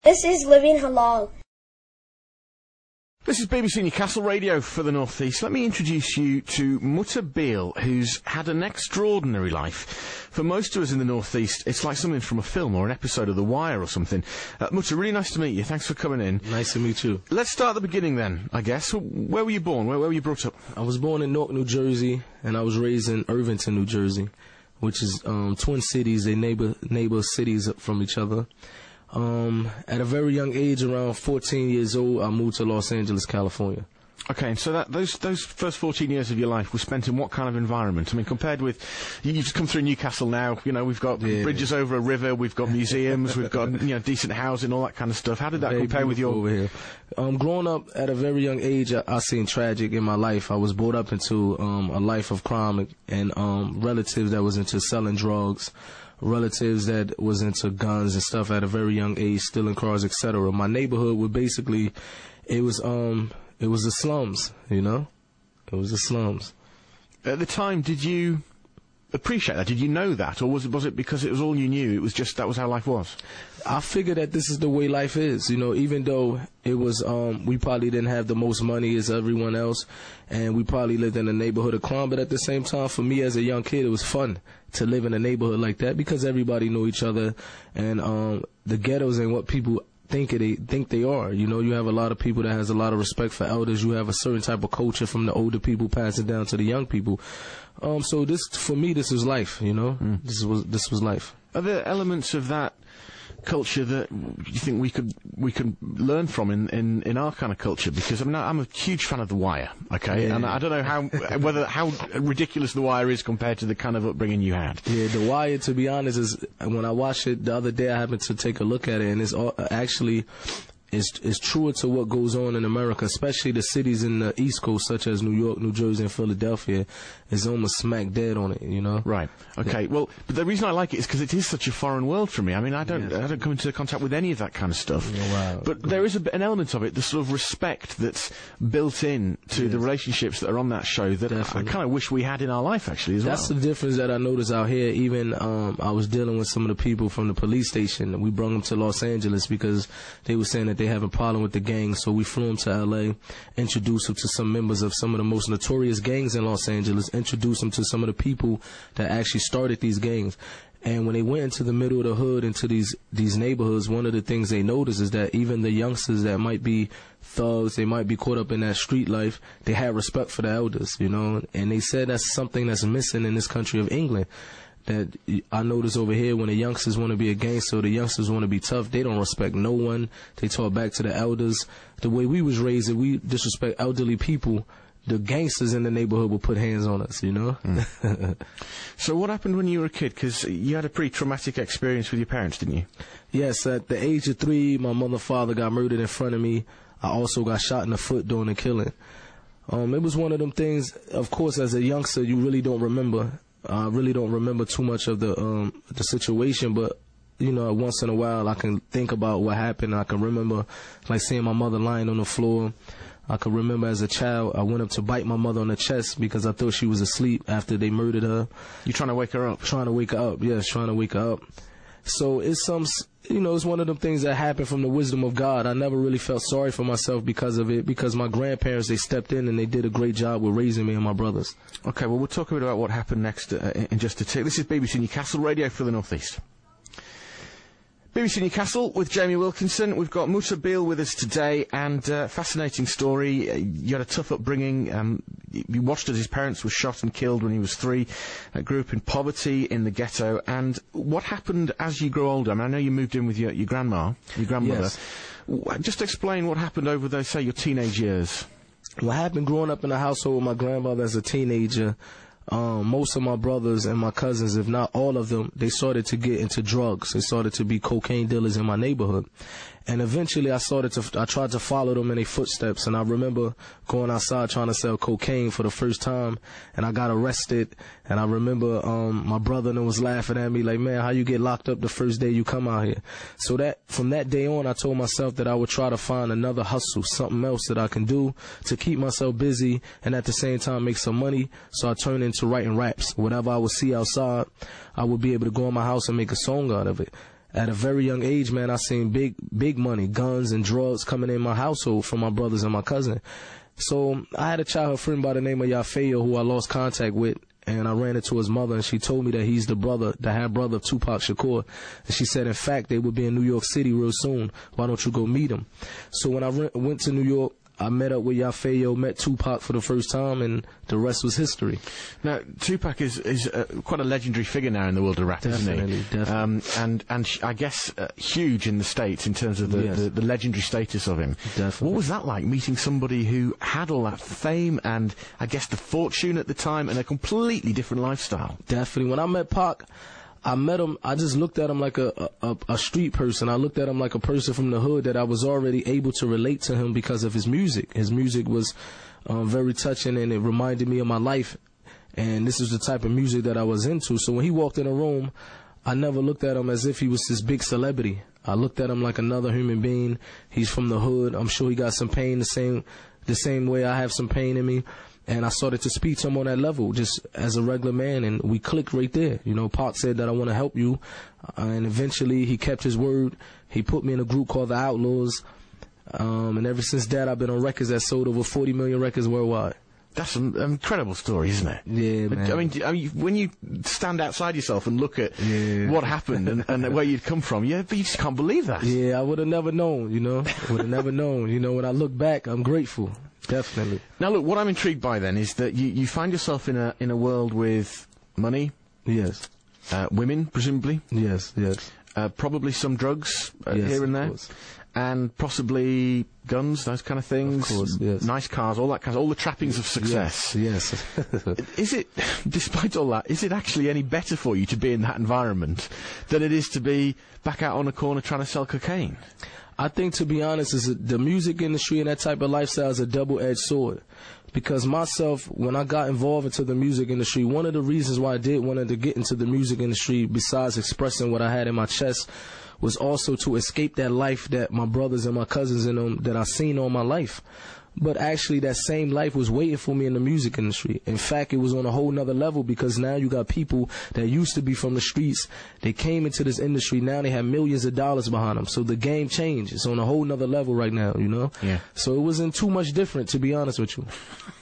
This is Living Halal. This is BBC Newcastle Radio for the North East. Let me introduce you to Mutah Beale, who's had an extraordinary life. For most of us in the North East, it's like something from a film or an episode of The Wire or something. Mutah, really nice to meet you. Thanks for coming in. Nice to meet you. Let's start at the beginning then, I guess. Where were you born? Where were you brought up? I was born in Newark, New Jersey, and I was raised in Irvington, New Jersey, which is twin cities. They neighbor cities from each other. At a very young age, around 14 years old, I moved to Los Angeles, California. Okay, and so those first 14 years of your life were spent in what kind of environment? I mean, compared with, you've just come through Newcastle now, you know, we've got bridges over a river, we've got museums, we've got, you know, decent housing, all that kind of stuff. How did that compare with your... over here? Growing up at a very young age, I seen tragic in my life. I was brought up into a life of crime and relatives that was into selling drugs, relatives that was into guns and stuff at a very young age, stealing cars, etc. My neighborhood was basically, it was the slums, you know? It was the slums. At the time, did you appreciate that? Did you know that? Or was it because it was all you knew? It was just, that was how life was? I figured that this is the way life is, you know, even though it was, we probably didn't have the most money as everyone else, and we probably lived in a neighborhood of crime, but at the same time, for me as a young kid, it was fun to live in a neighborhood like that because everybody knew each other, and the ghettos ain't what people think they are. You know, you have a lot of people that has a lot of respect for elders. You have a certain type of culture from the older people passing down to the young people. So this, for me, this was life, you know? This was life. Are there elements of that culture that you think we could learn from in our kind of culture? Because I mean, I'm a huge fan of The Wire, okay, and I don't know how ridiculous The Wire is compared to the kind of upbringing you had. Yeah, The Wire, to be honest, is when I watched it the other day, I happened to take a look at it, and it's actually is truer to what goes on in America, especially the cities in the East Coast, such as New York, New Jersey, and Philadelphia, is almost smack dead on it, you know? Right. Okay. Well, but the reason I like it is because it is such a foreign world for me. I mean, I don't come into contact with any of that kind of stuff. Wow. But there is an element of it, the sort of respect that's built in to the relationships that are on that show that I kind of wish we had in our life, actually, as well. That's the difference that I noticed out here. Even I was dealing with some of the people from the police station. We brought them to Los Angeles because they were saying that they have a problem with the gang, so we flew them to L.A., introduced them to some members of some of the most notorious gangs in Los Angeles, introduced them to some of the people that actually started these gangs. And when they went into the middle of the hood, into these neighborhoods, one of the things they noticed is that even the youngsters that might be thugs, they might be caught up in that street life, they had respect for the elders, you know. And they said that's something that's missing in this country of England. That I notice over here, when the youngsters want to be a gangster, the youngsters want to be tough, they don't respect no one. They talk back to the elders. The way we was raised, if we disrespect elderly people, the gangsters in the neighborhood will put hands on us, you know? So what happened when you were a kid? Because you had a pretty traumatic experience with your parents, didn't you? Yes, at the age of 3, my mother and father got murdered in front of me. I also got shot in the foot during the killing. It was one of them things, of course, as a youngster, you really don't remember. I really don't remember too much of the situation, but, you know, once in a while I can think about what happened. I can remember, like, seeing my mother lying on the floor. I can remember as a child, I went up to bite my mother on the chest because I thought she was asleep after they murdered her. You trying to wake her up? Trying to wake her up, yes, trying to wake her up. So it's you know, it's one of them things that happened from the wisdom of God. I never really felt sorry for myself because of it, because my grandparents, they stepped in and they did a great job with raising me and my brothers. Okay, well, we'll talk a bit about what happened next in just a tick. This is BBC Newcastle Radio for the North East. BBC Newcastle with Jamie Wilkinson. We've got Mutah Beale with us today, and fascinating story. You had a tough upbringing. You watched as his parents were shot and killed when he was 3. Grew up in poverty in the ghetto. And what happened as you grew older? I mean, I know you moved in with your grandmother. Yes. Just explain what happened over those, say, your teenage years. What happened growing up in the household with my grandmother as a teenager, most of my brothers and my cousins, if not all of them, they started to get into drugs. They started to be cocaine dealers in my neighborhood. And eventually I tried to follow them in their footsteps, and I remember going outside trying to sell cocaine for the first time, and I got arrested. And I remember my brother was laughing at me like, man, how you get locked up the first day you come out here? So that from that day on, I told myself that I would try to find another hustle, something else that I can do to keep myself busy and at the same time make some money. So I turned into writing raps. Whatever I would see outside, I would be able to go in my house and make a song out of it. at a very young age, man, I seen big money, guns and drugs coming in my household from my brothers and my cousin. So I had a childhood friend by the name of Yafeo who I lost contact with, and I ran into his mother, and she told me that he's the half brother of Tupac Shakur. And she said, in fact, they would be in New York City real soon. Why don't you go meet him? So when I went to New York, I met up with Yafeo, met Tupac for the first time, and the rest was history. Now, Tupac is quite a legendary figure now in the world of rap, isn't he? Definitely. And I guess huge in the States in terms of the legendary status of him. Definitely. What was that like, meeting somebody who had all that fame and, I guess, the fortune at the time and a completely different lifestyle? Definitely. When I met Pac, I met him, I just looked at him like a street person. I looked at him like a person from the hood that I was already able to relate to him because of his music. His music was very touching, and it reminded me of my life. And this is the type of music that I was into. So when he walked in the room, I never looked at him as if he was this big celebrity. I looked at him like another human being. He's from the hood. I'm sure he got some pain the same way I have some pain in me. And I started to speak to him on that level, just as a regular man, and we clicked right there. You know, Pac said that I want to help you, and eventually he kept his word. He put me in a group called the Outlawz, and ever since that, I've been on records that sold over 40 million records worldwide. That's an incredible story, isn't it? Yeah, man. I mean, when you stand outside yourself and look at what happened and where you'd come from, but you just can't believe that. Yeah, I would have never known, you know. Would have never known. You know, when I look back, I'm grateful. Definitely. Now, look, what I'm intrigued by then is that you find yourself in a world with money. Yes. Women, presumably. Yes. Probably some drugs yes, here and there. Course. And possibly guns, those kind of things. Of course, yes. Nice cars, all that kind of, all the trappings of success. Yes. Is it, despite all that, is it actually any better for you to be in that environment than it is to be back out on a corner trying to sell cocaine? I think, to be honest, the music industry and that type of lifestyle is a double-edged sword. Because myself, when I got involved into the music industry, one of the reasons why I did want to get into the music industry, besides expressing what I had in my chest, was also to escape that life that my brothers and my cousins and them that I seen all my life. But actually, that same life was waiting for me in the music industry. In fact, it was on a whole nother level, because now you got people that used to be from the streets. They came into this industry. Now they have millions of dollars behind them. So the game changed. It's on a whole nother level right now, you know? Yeah. So it wasn't too much different, to be honest with you.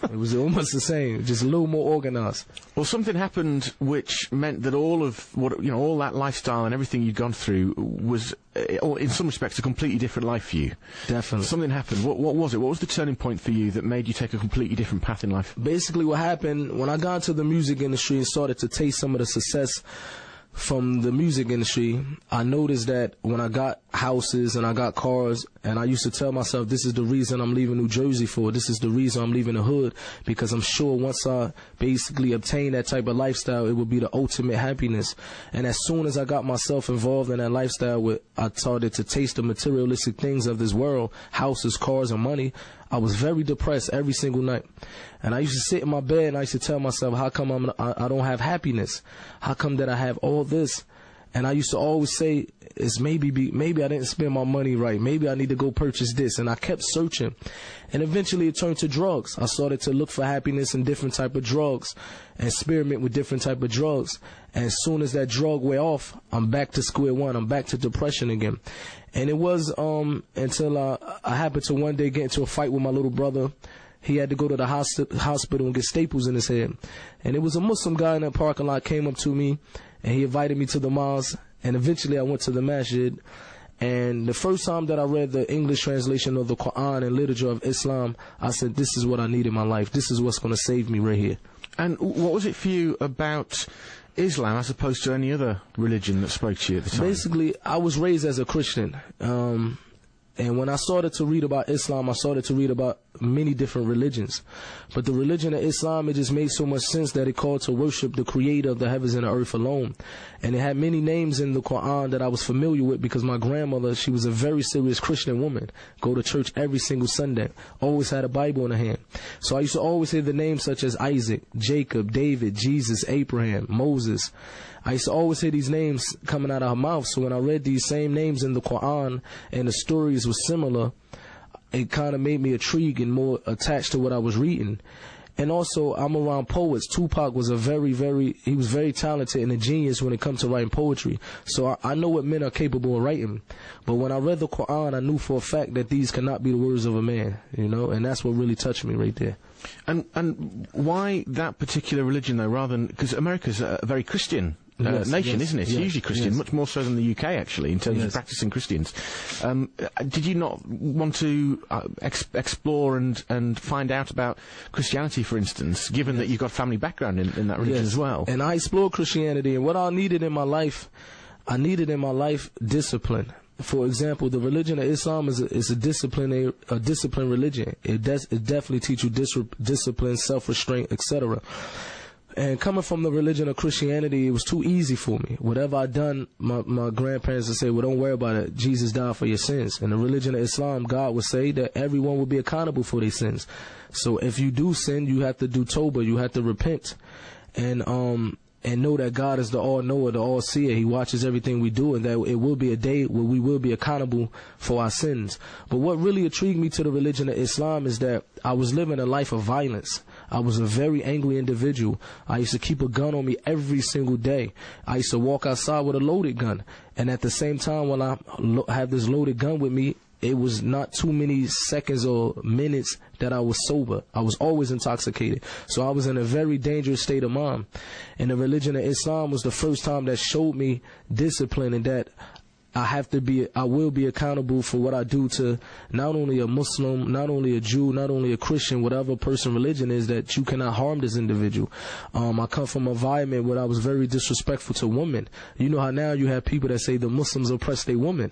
It was almost the same, just a little more organized. Well, something happened which meant that all of all that lifestyle and everything you'd gone through was, in some respects, a completely different life for you. Definitely. Something happened. What was it? What was the turning point for you that made you take a completely different path in life? Basically, what happened when I got into the music industry and started to taste some of the success from the music industry, I noticed that when I got houses and I got cars, and I used to tell myself, this is the reason I'm leaving New Jersey for, this is the reason I'm leaving the hood, because I'm sure once I basically obtain that type of lifestyle, it would be the ultimate happiness. And as soon as I got myself involved in that lifestyle, I started to taste the materialistic things of this world, houses, cars, and money, I was very depressed every single night. And I used to sit in my bed and I used to tell myself, how come I don't have happiness? How come that I have all this? And I used to always say, it's maybe I didn't spend my money right. Maybe I need to go purchase this. And I kept searching. And eventually it turned to drugs. I started to look for happiness in different type of drugs, and experiment with different type of drugs. And as soon as that drug wear off, I'm back to square one. I'm back to depression again. And it was until I happened to one day get into a fight with my little brother. He had to go to the hospital and get staples in his head. And it was a Muslim guy in that parking lot came up to me, and he invited me to the mosque. And eventually I went to the masjid. And the first time that I read the English translation of the Quran and literature of Islam, I said, this is what I need in my life. This is what's going to save me right here. And what was it for you about Islam as opposed to any other religion that spoke to you at the time? Basically, I was raised as a Christian. And when I started to read about Islam, I started to read about many different religions. But the religion of Islam, it just made so much sense that it called to worship the creator of the heavens and the earth alone. And it had many names in the Quran that I was familiar with because my grandmother, she was a very serious Christian woman. Go to church every single Sunday. Always had a Bible in her hand. So I used to always hear the names such as Isaac, Jacob, David, Jesus, Abraham, Moses. I used to always hear these names coming out of her mouth. So when I read these same names in the Quran and the stories were similar, it kind of made me intrigued and more attached to what I was reading. And also, I'm around poets. Tupac was he was very talented and a genius when it comes to writing poetry. So I know what men are capable of writing. But when I read the Quran, I knew for a fact that these cannot be the words of a man, you know, and that's what really touched me right there. And why that particular religion, though, rather than, because America's a very Christian nation, isn't it? It's usually Christian, much more so than the UK, actually, in terms of practicing Christians. Did you not want to explore and find out about Christianity, for instance, given that you've got family background in that religion as well? And I explored Christianity, and what I needed in my life discipline. For example, the religion of Islam is a disciplined religion. It definitely teaches you discipline, self-restraint, etc. And coming from the religion of Christianity, it was too easy for me. Whatever I done, my grandparents would say, well, don't worry about it. Jesus died for your sins. In the religion of Islam, God would say that everyone will be accountable for their sins. So if you do sin, you have to do tawbah, you have to repent. And know that God is the all-knower, the all-seer. He watches everything we do, and that it will be a day where we will be accountable for our sins. But what really intrigued me to the religion of Islam is that I was living a life of violence. I was a very angry individual. I used to keep a gun on me every single day. I used to walk outside with a loaded gun. And at the same time, when I had this loaded gun with me, it was not too many seconds or minutes that I was sober. I was always intoxicated. So I was in a very dangerous state of mind. And the religion of Islam was the first time that showed me discipline, and that I will be accountable for what I do to not only a Muslim, not only a Jew, not only a Christian, whatever person religion is, that you cannot harm this individual. I come from an environment where I was very disrespectful to women. You know how now you have people that say the Muslims oppress their women.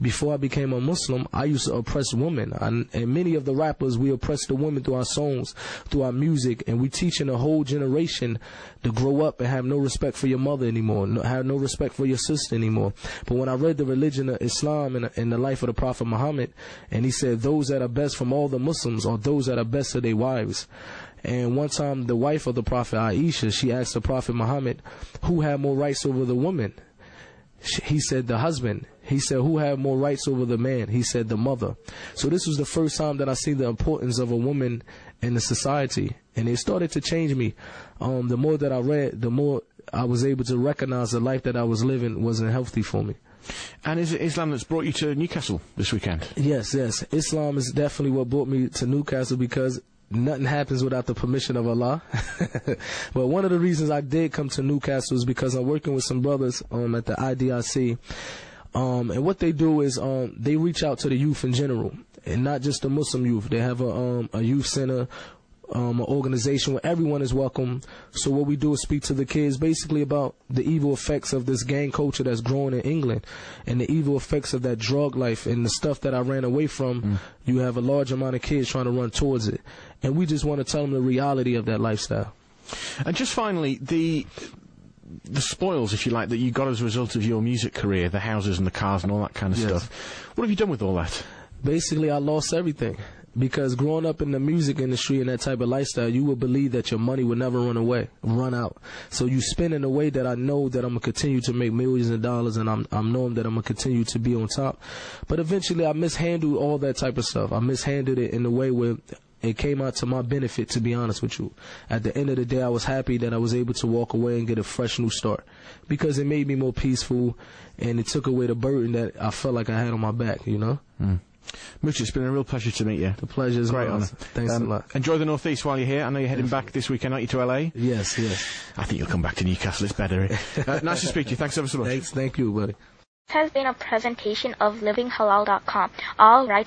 Before I became a Muslim, I used to oppress women. And many of the rappers, we oppress the women through our songs, through our music, and we teaching a whole generation to grow up and have no respect for your mother anymore, have no respect for your sister anymore. But when I read the religion of Islam and the life of the Prophet Muhammad, and he said those that are best from all the Muslims are those that are best to their wives. And one time the wife of the Prophet, Aisha, she asked the Prophet Muhammad, who had more rights over the woman? He said the husband. He said, who had more rights over the man? He said the mother. So this was the first time that I see the importance of a woman in the society, and it started to change me. The more that I read, the more I was able to recognize the life that I was living wasn't healthy for me. And is it Islam that's brought you to Newcastle this weekend? Yes. Islam is definitely what brought me to Newcastle, because nothing happens without the permission of Allah. But one of the reasons I did come to Newcastle is because I'm working with some brothers at the IDIC. And what they do is they reach out to the youth in general, and not just the Muslim youth. They have a youth center, an organization where everyone is welcome. So what we do is speak to the kids basically about the evil effects of this gang culture that's growing in England, and the evil effects of that drug life and the stuff that I ran away from. You have a large amount of kids trying to run towards it, and we just want to tell them the reality of that lifestyle. And just finally, the spoils, if you like, that you got as a result of your music career, the houses and the cars and all that kind of stuff. What have you done with all that? Basically, I lost everything. Because growing up in the music industry and that type of lifestyle, you would believe that your money would never run out. So you spend in a way that I know that I'm going to continue to make millions of dollars, and I'm knowing that I'm going to continue to be on top. But eventually I mishandled all that type of stuff. I mishandled it in a way where it came out to my benefit, to be honest with you. At the end of the day, I was happy that I was able to walk away and get a fresh new start, because it made me more peaceful, and it took away the burden that I felt like I had on my back, you know? Mutah, it's been a real pleasure to meet you. The pleasure is great honour. Thanks a lot. Enjoy the Northeast while you're here. I know you're heading back this weekend, aren't you, to LA? Yes. I think you'll come back to Newcastle. It's better. Nice to speak to you. Thanks ever so much. Thank you, buddy. This has been a presentation of livinghalal.com. All rights